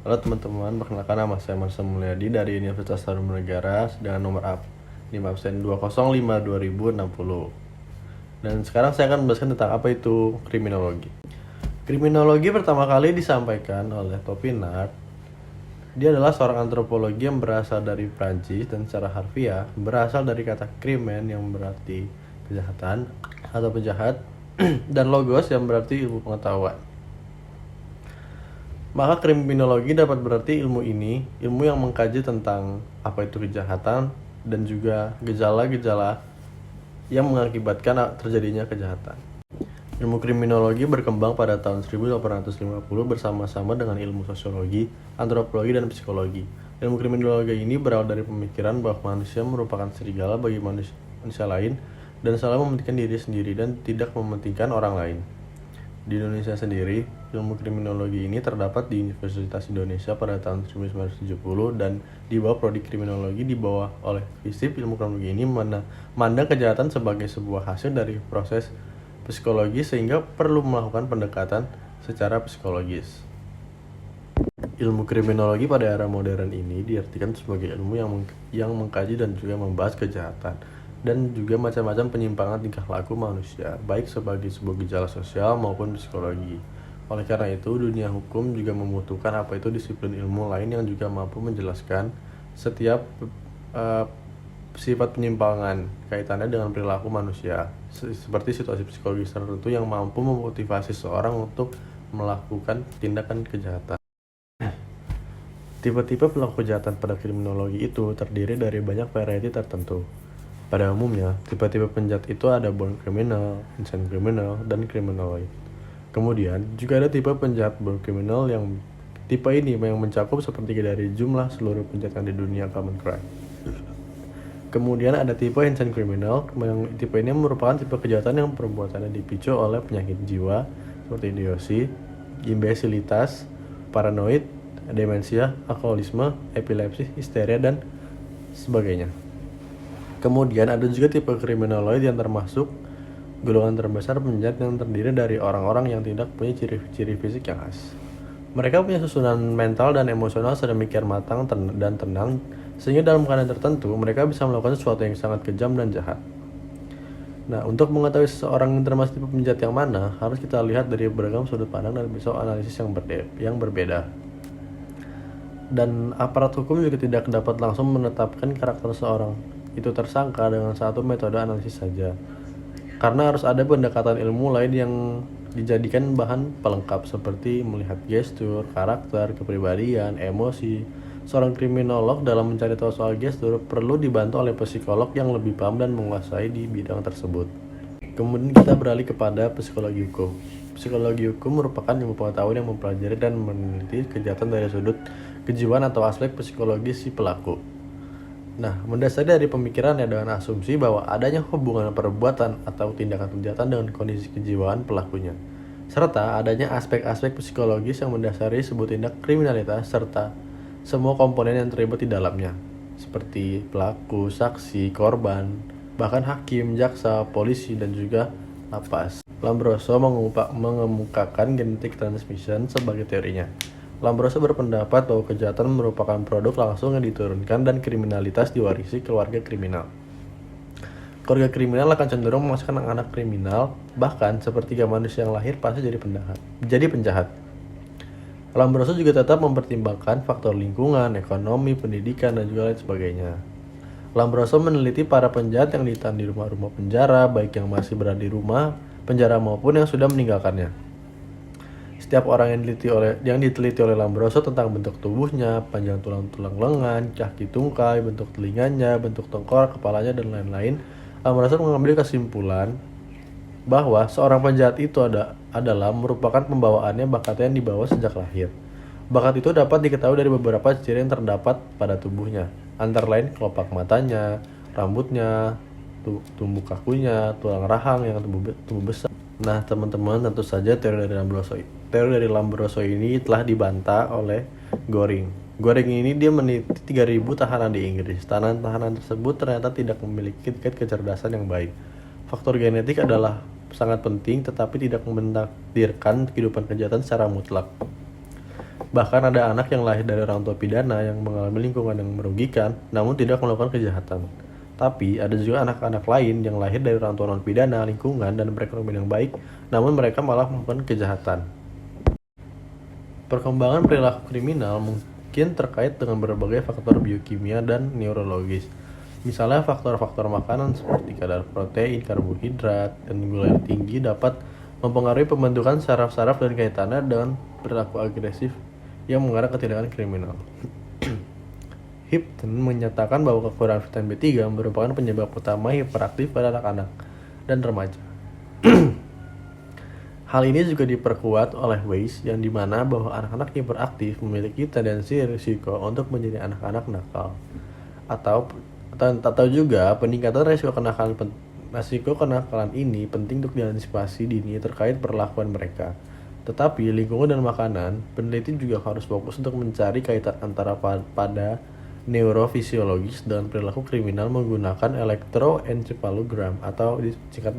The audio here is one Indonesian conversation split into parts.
Halo teman-teman, perkenalkan nama saya Marcel Mulyadi dari Universitas Tarumanegara dengan nomor absen 205/2060. Dan sekarang saya akan menjelaskan tentang apa itu kriminologi. Kriminologi pertama kali disampaikan oleh Topinard. Dia adalah seorang antropologi yang berasal dari Prancis dan secara harfiah berasal dari kata krimen yang berarti kejahatan atau penjahat dan logos yang berarti ilmu pengetahuan. Maka kriminologi dapat berarti ilmu yang mengkaji tentang apa itu kejahatan dan juga gejala-gejala yang mengakibatkan terjadinya kejahatan. Ilmu kriminologi berkembang pada tahun 1850 bersama-sama dengan ilmu sosiologi, antropologi, dan psikologi. Ilmu kriminologi ini berawal dari pemikiran bahwa manusia merupakan serigala bagi manusia lain dan selalu mementingkan diri sendiri dan tidak mementingkan orang lain. Di Indonesia sendiri, ilmu kriminologi ini terdapat di Universitas Indonesia pada tahun 1970 dan di bawah prodi kriminologi dibawa oleh FISIP. Ilmu kriminologi ini memandang kejahatan sebagai sebuah hasil dari proses psikologi sehingga perlu melakukan pendekatan secara psikologis. Ilmu kriminologi pada era modern ini diartikan sebagai ilmu yang mengkaji dan juga membahas kejahatan dan juga macam-macam penyimpangan tingkah laku manusia, baik sebagai sebuah gejala sosial maupun psikologi. Oleh karena itu, dunia hukum juga membutuhkan apa itu disiplin ilmu lain yang juga mampu menjelaskan setiap sifat penyimpangan kaitannya dengan perilaku manusia, seperti situasi psikologis tertentu yang mampu memotivasi seorang untuk melakukan tindakan kejahatan. Tipe-tipe pelaku kejahatan pada kriminologi itu terdiri dari banyak variasi tertentu. Pada umumnya, tipe-tipe penjahat itu ada born criminal, insane criminal, dan criminaloid. Kemudian, juga ada tipe penjahat born criminal yang tipe ini yang mencakup sepertiga dari jumlah seluruh penjahat di dunia common crime. Kemudian ada tipe insane criminal, yang tipe ini merupakan tipe kejahatan yang perbuatannya dipicu oleh penyakit jiwa seperti idiosi, imbesilitas, paranoid, demensia, alkoholisme, epilepsi, histeria, dan sebagainya. Kemudian ada juga tipe kriminaloid yang termasuk golongan terbesar penjahat yang terdiri dari orang-orang yang tidak punya ciri-ciri fisik yang khas. Mereka punya susunan mental dan emosional sedemikian matang dan tenang sehingga dalam keadaan tertentu mereka bisa melakukan sesuatu yang sangat kejam dan jahat. Nah, untuk mengetahui seseorang yang termasuk tipe penjahat yang mana, harus kita lihat dari beragam sudut pandang dan bisa analisis yang berbeda. Dan aparat hukum juga tidak dapat langsung menetapkan karakter seorang itu tersangka dengan satu metode analisis saja, karena harus ada pendekatan ilmu lain yang dijadikan bahan pelengkap seperti melihat gestur, karakter, kepribadian, emosi. Seorang kriminolog dalam mencari tahu soal gestur perlu dibantu oleh psikolog yang lebih paham dan menguasai di bidang tersebut. Kemudian kita beralih kepada psikologi hukum. Psikologi hukum merupakan ilmu pengetahuan yang mempelajari dan meneliti kejahatan dari sudut kejiwaan atau aspek psikologis si pelaku. Nah, mendasari dari pemikirannya dengan asumsi bahwa adanya hubungan perbuatan atau tindakan kejahatan dengan kondisi kejiwaan pelakunya, serta adanya aspek-aspek psikologis yang mendasari sebuah tindak kriminalitas serta semua komponen yang terlibat di dalamnya, seperti pelaku, saksi, korban, bahkan hakim, jaksa, polisi, dan juga lapas. Lombroso mengemukakan genetic transmission sebagai teorinya. Lombroso berpendapat bahwa kejahatan merupakan produk langsung yang diturunkan dan kriminalitas diwarisi keluarga kriminal. Keluarga kriminal akan cenderung memasukkan anak kriminal, bahkan sepertiga manusia yang lahir pasti jadi penjahat. Lombroso juga tetap mempertimbangkan faktor lingkungan, ekonomi, pendidikan, dan juga lain sebagainya. Lombroso meneliti para penjahat yang ditahan di rumah-rumah penjara, baik yang masih berada di rumah penjara maupun yang sudah meninggalkannya. Setiap orang yang diteliti oleh Lombroso tentang bentuk tubuhnya, panjang tulang-tulang lengan, kaki tungkai, bentuk telinganya, bentuk tengkorak, kepalanya, dan lain-lain, Lombroso mengambil kesimpulan bahwa seorang penjahat itu adalah merupakan pembawaannya bakatnya yang dibawa sejak lahir. Bakat itu dapat diketahui dari beberapa ciri yang terdapat pada tubuhnya, antara lain kelopak matanya, rambutnya, tumbuh kakunya, tulang rahang yang tumbuh besar. Nah, teman-teman, tentu saja teori dari Lombroso ini telah dibantah oleh Goring. Goring ini dia meneliti 3.000 tahanan di Inggris. Tahanan tersebut ternyata tidak memiliki tingkat kecerdasan yang baik. Faktor genetik adalah sangat penting, tetapi tidak menakdirkan kehidupan kejahatan secara mutlak. Bahkan ada anak yang lahir dari orang tua pidana yang mengalami lingkungan yang merugikan, namun tidak melakukan kejahatan. Tapi ada juga anak-anak lain yang lahir dari orang tua non-pidana, lingkungan, dan perekonomian yang baik, namun mereka malah melakukan kejahatan. Perkembangan perilaku kriminal mungkin terkait dengan berbagai faktor biokimia dan neurologis. Misalnya faktor-faktor makanan seperti kadar protein, karbohidrat, dan gula yang tinggi dapat mempengaruhi pembentukan saraf-saraf dan kaitannya dengan perilaku agresif yang mengarah ke tindakan kriminal. Hipton menyatakan bahwa kekurangan vitamin B3 merupakan penyebab utama hiperaktif pada anak-anak dan remaja. Hal ini juga diperkuat oleh Weiss yang dimana bahwa anak-anak hiperaktif memiliki tendensi risiko untuk menjadi anak-anak nakal. Atau juga peningkatan risiko kenakalan ini penting untuk diantisipasi dini terkait perlakuan mereka. Tetapi lingkungan dan makanan, peneliti juga harus fokus untuk mencari kaitan antara pada neurofisiologis dan perilaku kriminal menggunakan elektroencephalogram atau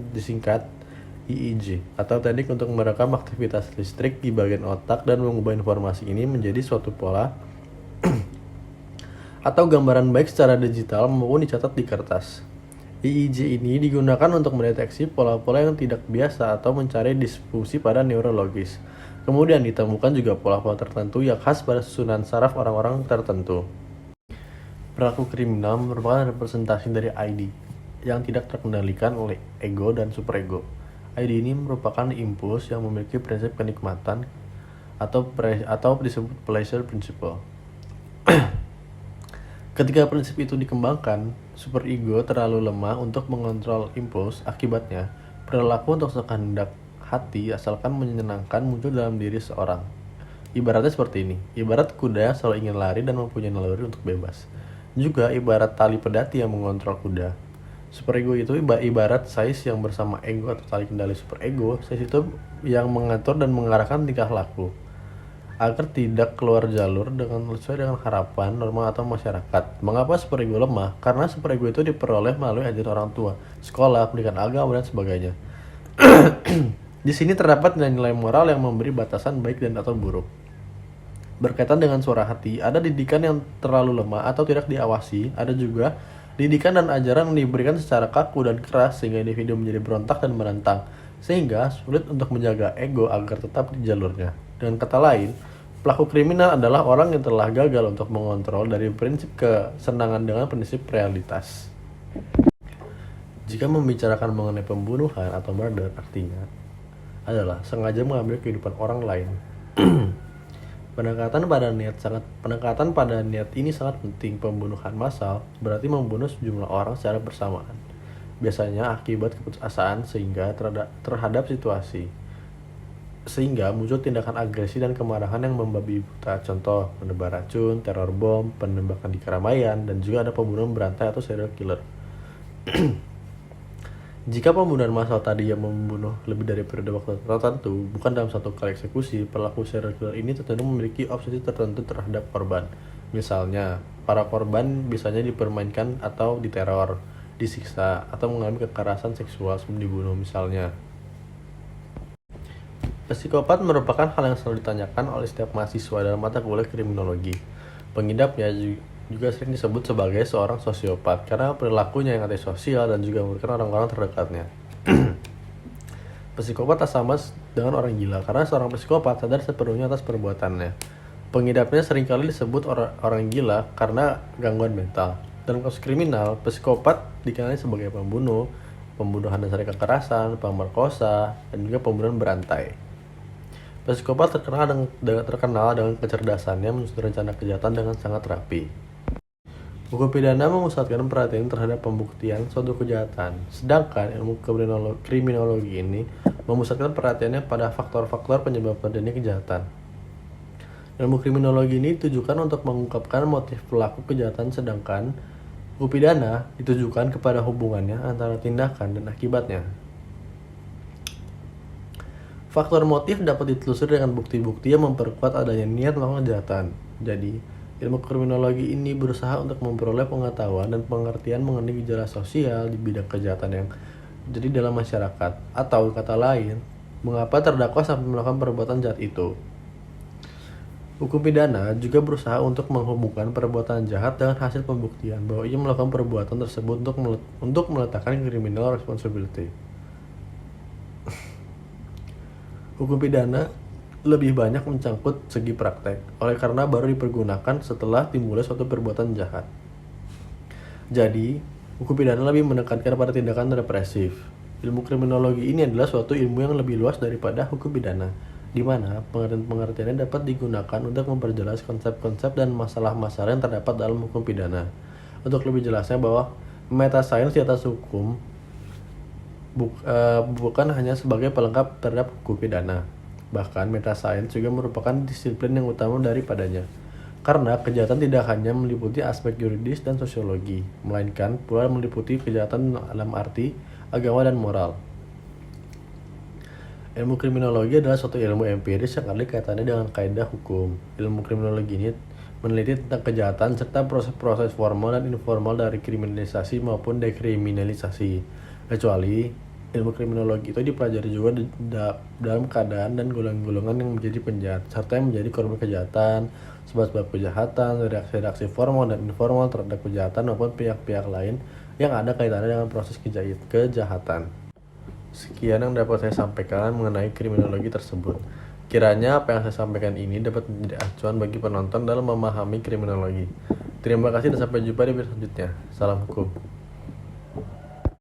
disingkat EEG atau teknik untuk merekam aktivitas listrik di bagian otak dan mengubah informasi ini menjadi suatu pola atau gambaran baik secara digital maupun dicatat di kertas. EEG ini digunakan untuk mendeteksi pola-pola yang tidak biasa atau mencari disfungsi pada neurologis. Kemudian ditemukan juga pola-pola tertentu yang khas pada susunan saraf orang-orang tertentu. Perilaku kriminal merupakan representasi dari ID yang tidak terkendalikan oleh ego dan superego. ID ini merupakan impuls yang memiliki prinsip kenikmatan atau disebut pleasure principle. Ketika prinsip itu dikembangkan, superego terlalu lemah untuk mengontrol impuls. Akibatnya, perilaku untuk sekehendak hati asalkan menyenangkan muncul dalam diri seorang. Ibaratnya seperti ini. Ibarat kuda yang selalu ingin lari dan mempunyai naluri untuk bebas. Juga ibarat tali pedati yang mengontrol kuda. Superego itu ibarat sais yang bersama ego atau tali kendali superego. Sais itu yang mengatur dan mengarahkan tingkah laku agar tidak keluar jalur sesuai dengan harapan normal atau masyarakat. Mengapa superego lemah? Karena superego itu diperoleh melalui ajaran orang tua, sekolah, pendidikan agama, dan sebagainya. Di sini terdapat nilai-nilai moral yang memberi batasan baik dan atau buruk. Berkaitan dengan suara hati, ada didikan yang terlalu lemah atau tidak diawasi, ada juga didikan dan ajaran yang diberikan secara kaku dan keras sehingga individu menjadi berontak dan menentang, sehingga sulit untuk menjaga ego agar tetap di jalurnya. Dengan kata lain, pelaku kriminal adalah orang yang telah gagal untuk mengontrol dari prinsip kesenangan dengan prinsip realitas. Jika membicarakan mengenai pembunuhan atau murder, artinya adalah sengaja mengambil kehidupan orang lain. Pendekatan pada niat ini sangat penting. Pembunuhan massal berarti membunuh sejumlah orang secara bersamaan, biasanya akibat keputusasaan terhadap situasi, sehingga muncul tindakan agresi dan kemarahan yang membabi buta. Contoh, menebar racun, teror bom, penembakan di keramaian, dan juga ada pembunuhan berantai atau serial killer. Jika pembunuhan massal tadi yang membunuh lebih dari periode waktu tertentu, bukan dalam satu kali eksekusi, pelaku serial killer ini cenderung memiliki obsesi tertentu terhadap korban. Misalnya, para korban biasanya dipermainkan atau diteror, disiksa, atau mengalami kekerasan seksual sebelum dibunuh misalnya. Psikopat merupakan hal yang selalu ditanyakan oleh setiap mahasiswa dalam mata kuliah kriminologi. Pengidapnya juga sering disebut sebagai seorang sosiopat karena perilakunya yang antisosial dan juga merugikan orang-orang terdekatnya. Psikopat tak sama dengan orang gila karena seorang psikopat sadar sepenuhnya atas perbuatannya. Pengidapnya seringkali disebut orang gila karena gangguan mental. Dalam kasus kriminal, psikopat dikenali sebagai pembunuh, pembunuhan dasar kekerasan, pemerkosa, dan juga pembunuhan berantai. Psikopat terkenal dengan kecerdasannya menyusun rencana kejahatan dengan sangat rapi. Hukum pidana memusatkan perhatian terhadap pembuktian suatu kejahatan, sedangkan ilmu kriminologi ini memusatkan perhatiannya pada faktor-faktor penyebab terjadinya kejahatan. Ilmu kriminologi ini ditujukan untuk mengungkapkan motif pelaku kejahatan, sedangkan hukum pidana ditujukan kepada hubungannya antara tindakan dan akibatnya. Faktor motif dapat ditelusuri dengan bukti-bukti yang memperkuat adanya niat melakukan kejahatan. Jadi, ilmu kriminologi ini berusaha untuk memperoleh pengetahuan dan pengertian mengenai gejala sosial di bidang kejahatan yang terjadi dalam masyarakat, atau kata lain, mengapa terdakwa sampai melakukan perbuatan jahat itu. Hukum pidana juga berusaha untuk menghubungkan perbuatan jahat dengan hasil pembuktian bahwa ia melakukan perbuatan tersebut untuk meletakkan criminal responsibility. Hukum pidana lebih banyak mencangkut segi praktek, oleh karena baru dipergunakan setelah timbulnya suatu perbuatan jahat. Jadi, hukum pidana lebih menekankan pada tindakan represif. Ilmu kriminologi ini adalah suatu ilmu yang lebih luas daripada hukum pidana, di mana pengertian-pengertiannya dapat digunakan untuk memperjelas konsep-konsep dan masalah-masalah yang terdapat dalam hukum pidana. Untuk lebih jelasnya bahwa metasains di atas hukum bukan hanya sebagai pelengkap terhadap hukum pidana. Bahkan metasains juga merupakan disiplin yang utama daripadanya. Karena kejahatan tidak hanya meliputi aspek yuridis dan sosiologi, melainkan pula meliputi kejahatan dalam arti agama dan moral. Ilmu kriminologi adalah suatu ilmu empiris yang ada kaitannya dengan kaidah hukum. Ilmu kriminologi ini meneliti tentang kejahatan serta proses-proses formal dan informal dari kriminalisasi maupun dekriminalisasi. Kecuali ilmu kriminologi itu dipelajari juga dalam keadaan dan golongan-golongan yang menjadi penjahat, serta yang menjadi korban kejahatan, sebab-sebab kejahatan, reaksi-reaksi formal dan informal terhadap kejahatan maupun pihak-pihak lain yang ada kaitannya dengan proses kejahatan. Sekian yang dapat saya sampaikan mengenai kriminologi tersebut. Kiranya apa yang saya sampaikan ini dapat menjadi acuan bagi penonton dalam memahami kriminologi. Terima kasih dan sampai jumpa di video selanjutnya. Salam hukum.